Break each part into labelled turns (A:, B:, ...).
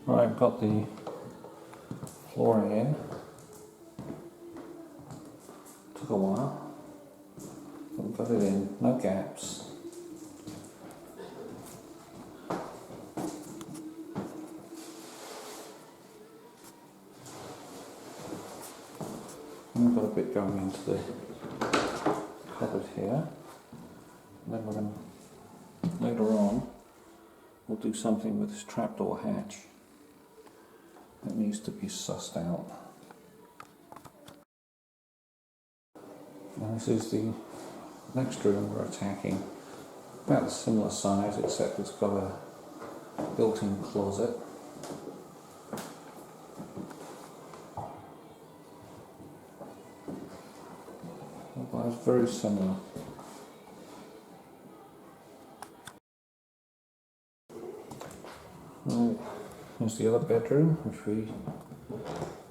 A: Right, I've got the flooring in. Took a while. But got it in, no gaps. And we've got a bit going into the cupboard here. And then we're going to, later on, we'll do something with this trapdoor hatch. It needs to be sussed out. And this is the next room we're attacking. About a similar size, except it's got a built-in closet. But it's very similar. Right. Here's the other bedroom, which we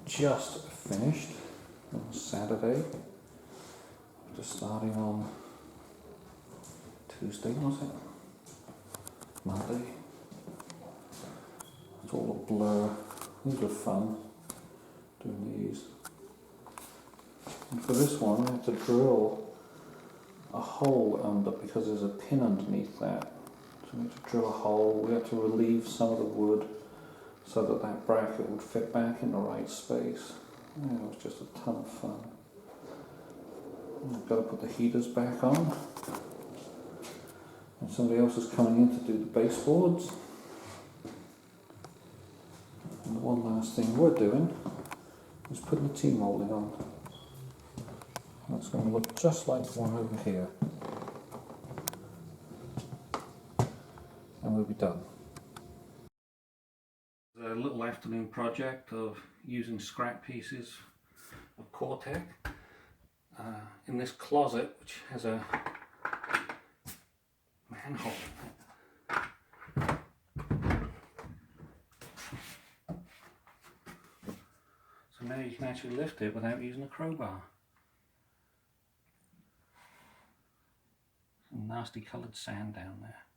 A: just finished on Saturday. Just starting on Tuesday, was it? Monday. It's all a blur. These were fun, doing these. And for this one, I have to drill a hole under, because there's a pin underneath that. So we have to drill a hole. We have to relieve some of the wood so that that bracket would fit back in the right space. Yeah, it was just a ton of fun. I've got to put the heaters back on. And somebody else is coming in to do the baseboards. And the one last thing we're doing is putting the T-molding on. That's going to look just like the one over here. And we'll be done. A little afternoon project of using scrap pieces of Cortec in this closet, which has a manhole. So now you can actually lift it without using a crowbar. Some nasty coloured sand down there.